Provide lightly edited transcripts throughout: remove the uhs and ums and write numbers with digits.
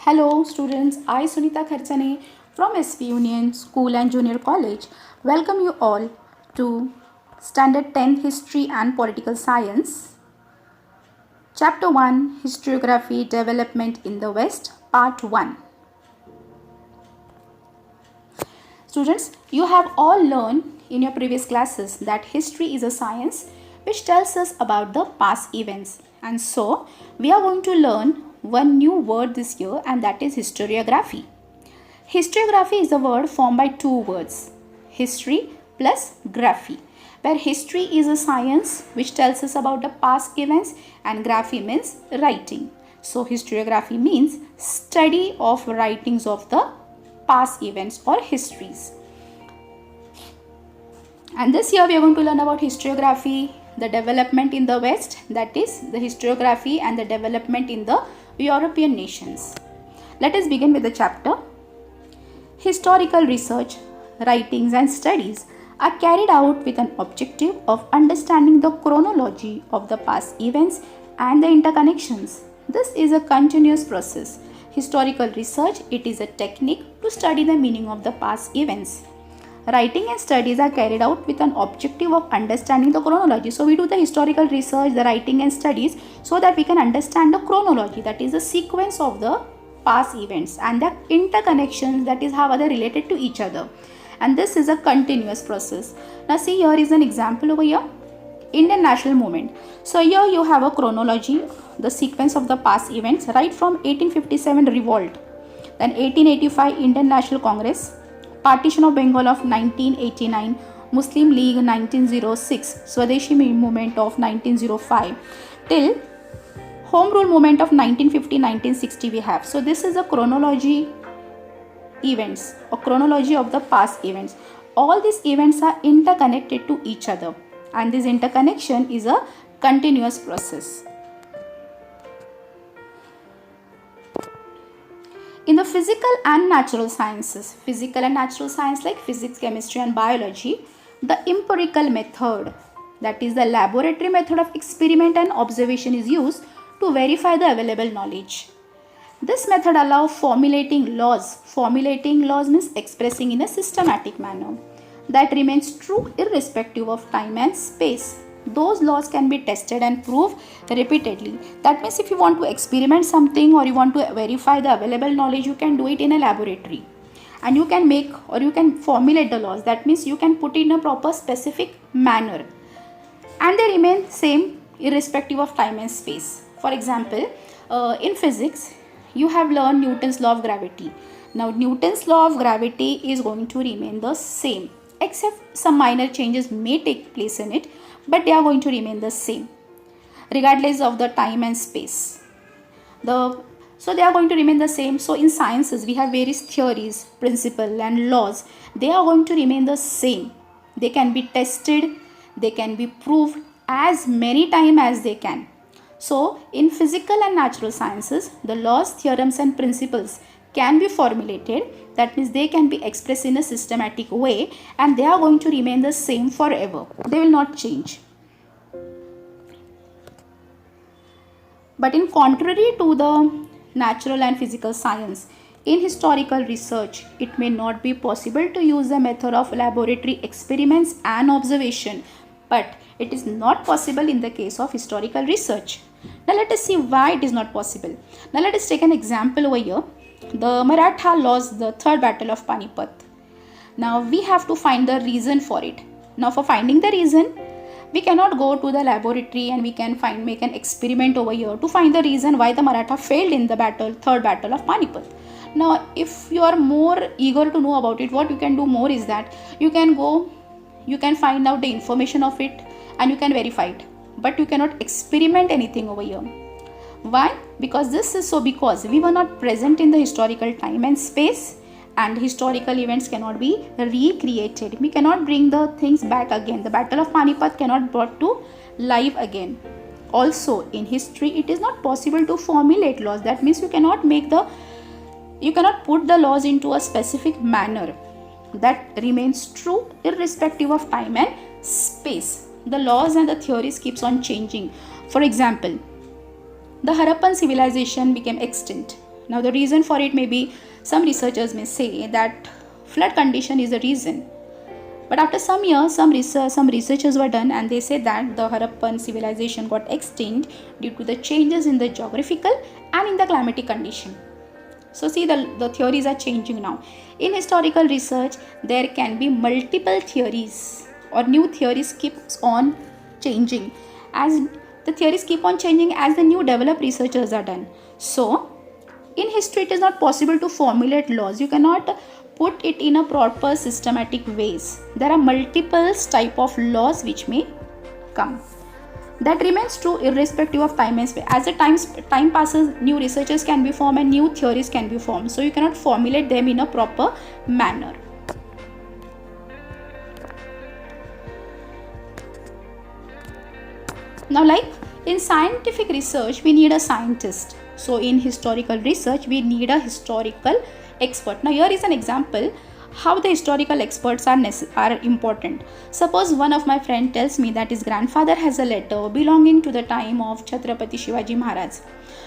Hello students, I Sunita Kharchane from SV Union School and Junior College welcome you all to Standard 10th History and Political Science. Chapter 1 Historiography Development in the West Part 1. Students, you have all learned in your previous classes that history is a science which tells us about the past events, and so we are going to learn one new word this year, and that is historiography. Historiography is a word formed by two words, history plus graphy, where history is a science which tells us about the past events and graphy means writing. So historiography means study of writings of the past events or histories. And this year we are going to learn about historiography, the development in the West, that is the historiography and the development in the European nations. Let us begin with the chapter. Historical research, writings and studies are carried out with an objective of understanding the chronology of the past events and the interconnections. This is a continuous process. Historical research, it is a technique to study the meaning of the past events. Writing and studies are carried out with an objective of understanding the chronology. So we do the historical research, the writing and studies so that we can understand the chronology, that is the sequence of the past events and the interconnections, that is how are they related to each other. And this is a continuous process. Now see, here is an example over here. Indian national movement. So here you have a chronology, the sequence of the past events right from 1857 revolt, then 1885 Indian National Congress, Partition of Bengal of 1989, Muslim League 1906, Swadeshi movement of 1905 till Home Rule movement of 1950-1960 we have. So this is a chronology events or chronology of the past events. All these events are interconnected to each other, and this interconnection is a continuous process. In the physical and natural sciences, like physics, chemistry and biology, the empirical method, that is the laboratory method of experiment and observation, is used to verify the available knowledge. This method allows formulating laws. Formulating laws means expressing in a systematic manner that remains true irrespective of time and space. Those laws can be tested and proved repeatedly. That means if you want to experiment something or you want to verify the available knowledge, you can do it in a laboratory. And you can make or you can formulate the laws. That means you can put it in a proper specific manner. And they remain same irrespective of time and space. For example, in physics, you have learned Newton's law of gravity. Now Newton's law of gravity is going to remain the same, except some minor changes may take place in it, but they are going to remain the same regardless of the time and space. So they are going to remain the same. So in sciences we have various theories, principles and laws. They are going to remain the same. They can be tested, they can be proved as many times as they can. So in physical and natural sciences, the laws, theorems and principles can be formulated. That means they can be expressed in a systematic way, and they are going to remain the same forever. They will not change. But in contrary to the natural and physical science, in historical research, it may not be possible to use the method of laboratory experiments and observation, but it is not possible in the case of historical research. Now let us see why it is not possible. Now let us take an example over here. The Maratha lost the third battle of Panipat. Now we have to find the reason for it. Now for finding the reason, we cannot go to the laboratory and we can make an experiment over here to find the reason why the Maratha failed in the third battle of Panipat. Now if you are more eager to know about it, what you can do more is that you can find out the information of it and you can verify it. But you cannot experiment anything over here. Why? Because we were not present in the historical time and space, and historical events cannot be recreated. We cannot bring the things back again. The Battle of Panipat cannot brought to life again. Also in history, it is not possible to formulate laws. That means you cannot put the laws into a specific manner that remains true irrespective of time and space. The laws and the theories keeps on changing. For example, the Harappan civilization became extinct. Now the reason for it may be, some researchers may say that flood condition is the reason. But after some years, some researchers were done, and they said that the Harappan civilization got extinct due to the changes in the geographical and in the climatic condition. So see, the theories are changing now. In historical research, there can be multiple theories, or new theories keeps on changing as the theories keep on changing as the new developed researchers are done. So in history, it is not possible to formulate laws. You cannot put it in a proper systematic ways. There are multiple type of laws which may come. That remains true irrespective of time and space. As the time passes, new researchers can be formed and new theories can be formed. So you cannot formulate them in a proper manner. Now, like in scientific research, we need a scientist. So in historical research, we need a historical expert. Now here is an example how the historical experts are important. Suppose one of my friend tells me that his grandfather has a letter belonging to the time of Chhatrapati Shivaji Maharaj.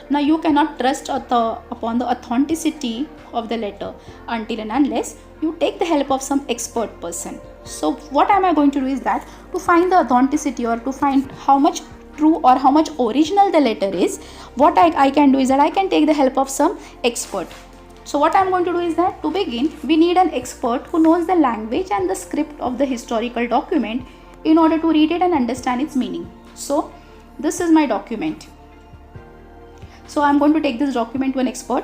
Now you cannot trust upon the authenticity of the letter until and unless you take the help of some expert person. So what am I going to do is that to find the authenticity, or to find how much true or how much original the letter is, what I can do is that I can take the help of some expert. So what I am going to do is that to begin, we need an expert who knows the language and the script of the historical document in order to read it and understand its meaning. So this is my document. So I am going to take this document to an expert.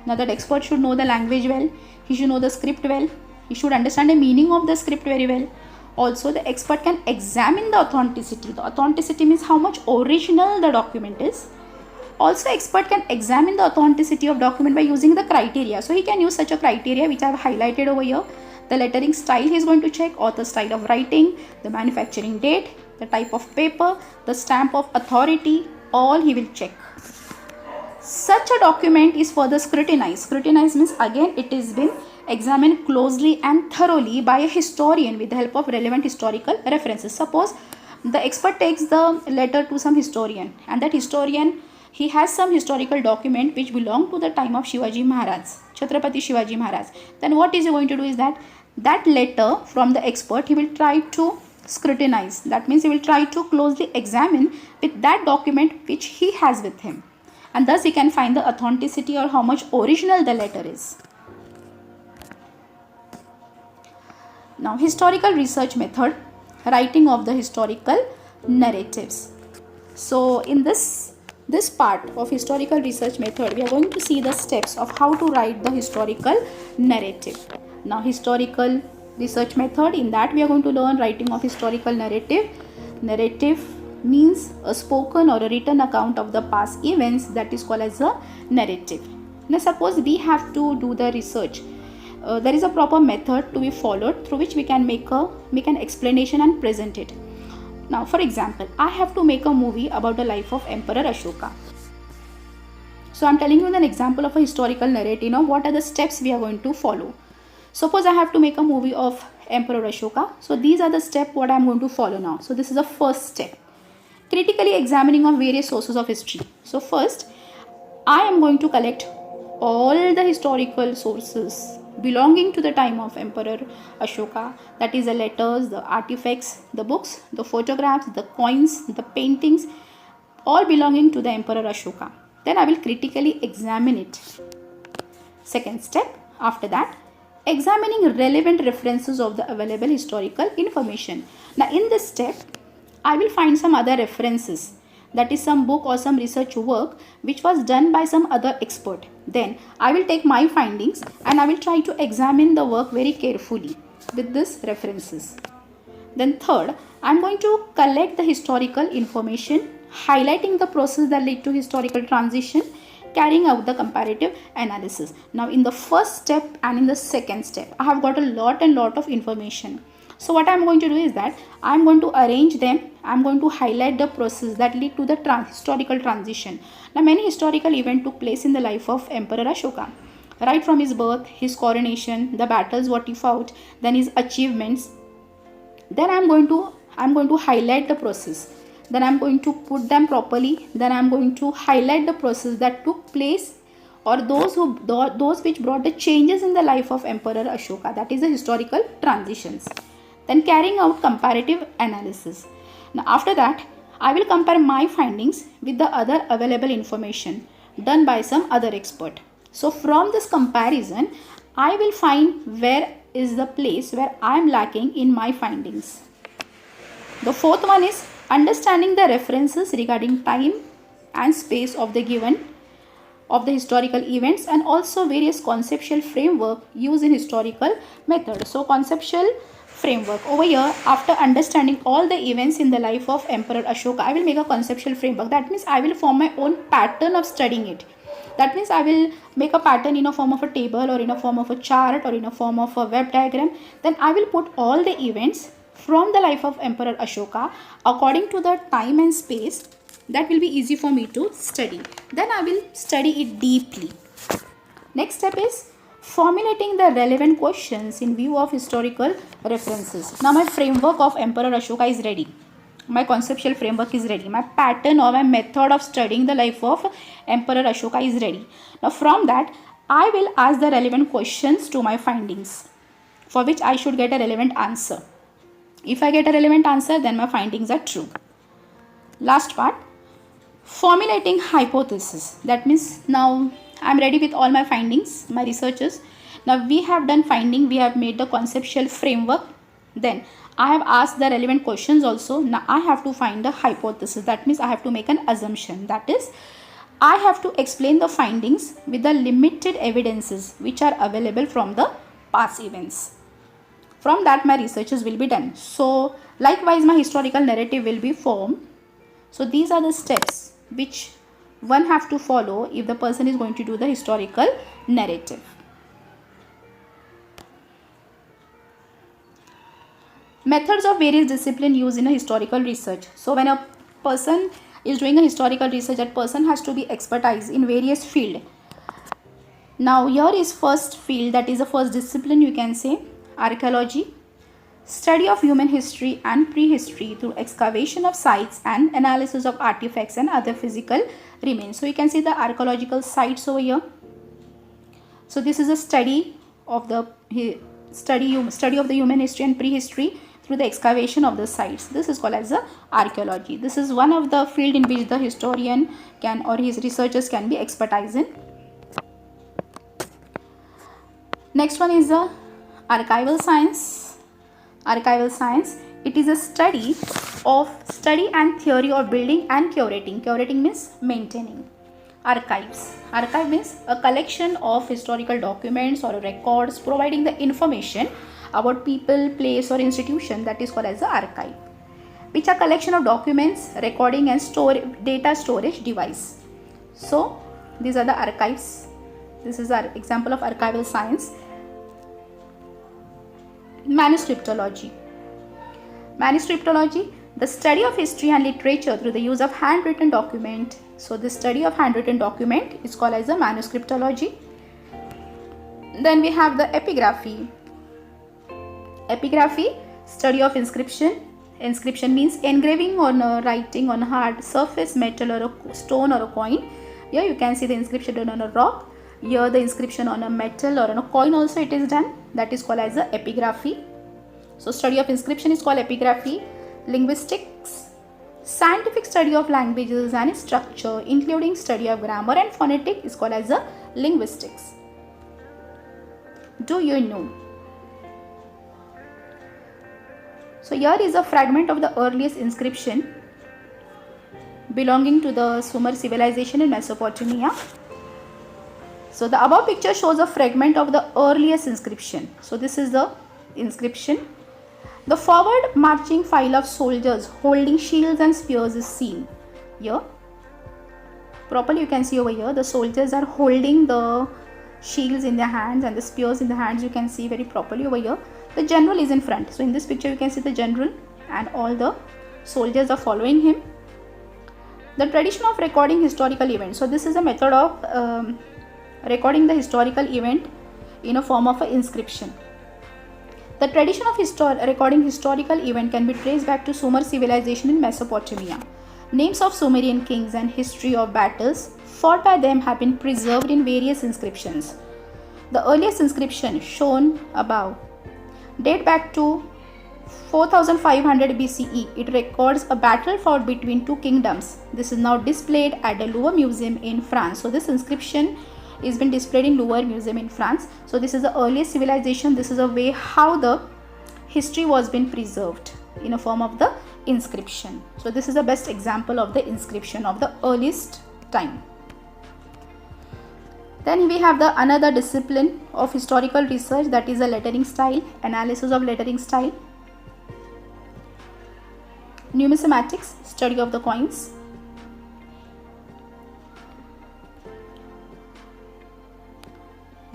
Now that expert should know the language well, he should know the script well, he should understand the meaning of the script very well. Also, the expert can examine the authenticity. The authenticity means how much original the document is. Also, expert can examine the authenticity of document by using the criteria. So he can use such a criteria which I have highlighted over here. The lettering style he is going to check, author style of writing, the manufacturing date, the type of paper, the stamp of authority, all he will check. Such a document is further scrutinized. Scrutinized means again it is been examined closely and thoroughly by a historian with the help of relevant historical references. Suppose the expert takes the letter to some historian, and that historian, he has some historical document which belong to the time of Shivaji Maharaj, Chhatrapati Shivaji Maharaj. Then what is he going to do is that letter from the expert he will try to scrutinize. That means he will try to closely examine with that document which he has with him, and thus he can find the authenticity or how much original the letter is. Now, historical research method, writing of the historical narratives. So in this part of historical research method, we are going to see the steps of how to write the historical narrative. Now, historical research method, in that we are going to learn writing of historical narrative. Narrative means a spoken or a written account of the past events, that is called as a narrative. Now suppose we have to do the research. There is a proper method to be followed through which we can make an explanation and present it. Now for example, I have to make a movie about the life of Emperor Ashoka. So I am telling you an example of a historical narrative. What are the steps we are going to follow. Suppose I have to make a movie of Emperor Ashoka. So these are the steps what I am going to follow now. So this is the first step. Critically examining of various sources of history. So first, I am going to collect all the historical sources belonging to the time of Emperor Ashoka, that is the letters, the artifacts, the books, the photographs, the coins, the paintings, all belonging to the Emperor Ashoka. Then I will critically examine it. Second step, after that, examining relevant references of the available historical information. Now in this step, I will find some other references, that is some book or some research work which was done by some other expert. Then I will take my findings and I will try to examine the work very carefully with these references. Then third, I am going to collect the historical information, highlighting the process that led to historical transition, carrying out the comparative analysis. Now in the first step and in the second step, I have got a lot of information. So what I am going to do is that I am going to arrange them. I am going to highlight the process that lead to the historical transition. Now many historical events took place in the life of Emperor Ashoka. Right from his birth, his coronation, the battles what he fought, then his achievements. Then I am going to highlight the process. Then I am going to put them properly. Then I am going to highlight the process that took place or those which brought the changes in the life of Emperor Ashoka, that is the historical transitions. Then carrying out comparative analysis. Now after that, I will compare my findings with the other available information done by some other expert. So from this comparison, I will find where is the place where I am lacking in my findings. The fourth one is understanding the references regarding time and space of the given of the historical events, and also various conceptual framework used in historical method. So conceptual framework over here, after understanding all the events in the life of Emperor Ashoka, I will make a conceptual framework. That means I will form my own pattern of studying it. That means I will make a pattern in a form of a table, or in a form of a chart, or in a form of a web diagram. Then I will put all the events from the life of Emperor Ashoka according to the time and space. That will be easy for me to study. Then I will study it deeply. Next step is formulating the relevant questions in view of historical references. Now my framework of Emperor Ashoka is ready. My conceptual framework is ready. My pattern or my method of studying the life of Emperor Ashoka is ready. Now from that, I will ask the relevant questions to my findings, for which I should get a relevant answer. If I get a relevant answer, then my findings are true. Last part, formulating hypothesis. That means now I am ready with all my findings, my researches. Now we have done finding, we have made the conceptual framework. Then I have asked the relevant questions also. Now I have to find the hypothesis. That means I have to make an assumption. That is, I have to explain the findings with the limited evidences which are available from the past events. From that my researches will be done. So likewise my historical narrative will be formed. So these are the steps which one have to follow if the person is going to do the historical narrative. Methods of various disciplines used in a historical research. So when a person is doing a historical research, that person has to be expertise in various field. Now here is first field, that is the first discipline, you can say archaeology. Study of human history and prehistory through excavation of sites and analysis of artifacts and other physical remains. So you can see the archaeological sites over here. So this is a study of the study of the human history and prehistory through the excavation of the sites. This is called as the archaeology. This is one of the field in which the historian can, or his researchers can be expertise in. Next one is the archival science. Archival science, it is a study and theory of building and curating. Curating means maintaining archives. Archive means a collection of historical documents or records providing the information about people, place or institution, that is called as the archive, which are collection of documents, recording and data storage device. So these are the archives. This is our example of archival science. Manuscriptology. Manuscriptology, the study of history and literature through the use of handwritten document. So the study of handwritten document is called as a manuscriptology. Then we have the epigraphy. Epigraphy, study of inscription. Inscription means engraving on a writing on a hard surface, metal or a stone or a coin. Here you can see the inscription done on a rock. Here the inscription on a metal or on a coin also it is done. That is called as the epigraphy. So study of inscription is called epigraphy. Linguistics, scientific study of languages and structure, including study of grammar and phonetic, is called as the linguistics. Do you know? So here is a fragment of the earliest inscription belonging to the Sumer civilization in Mesopotamia. So the above picture shows a fragment of the earliest inscription. So this is the inscription. The forward marching file of soldiers holding shields and spears is seen here. Properly you can see over here the soldiers are holding the shields in their hands and the spears in the hands. You can see very properly over here. The general is in front. So in this picture you can see the general and all the soldiers are following him. The tradition of recording historical events. So this is a method of recording the historical event in a form of an inscription. The tradition of recording historical event can be traced back to Sumer civilization in Mesopotamia. Names of Sumerian kings and history of battles fought by them have been preserved in various inscriptions. The earliest inscription shown above date back to 4500 BCE. It records a battle fought between two kingdoms. This is now displayed at the Louvre Museum in France. So this inscription is been displayed in Louvre Museum in France. So this is the earliest civilization. This is a way how the history was been preserved in a form of the inscription. So this is the best example of the inscription of the earliest time. Then we have the another discipline of historical research, that is the lettering style, analysis of lettering style. Numismatics, study of the coins.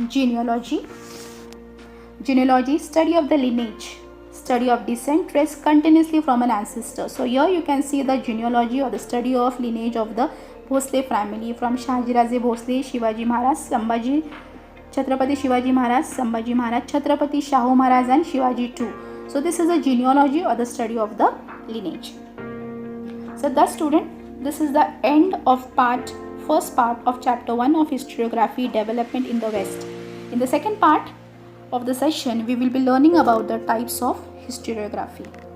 Genealogy, study of the lineage, study of descent traced continuously from an ancestor. So here you can see the genealogy or the study of lineage of the Bhosle family from Shahajiraje Bhosle, Shivaji Maharaj, Chhatrapati Shivaji Maharaj, Sambhaji Maharaj, Chhatrapati Shahu Maharaj and Shivaji too. So this is a genealogy or the study of the lineage. So thus student, this is the end of first part of chapter 1 of historiography, development in the West. In the second part of the session, we will be learning about the types of historiography.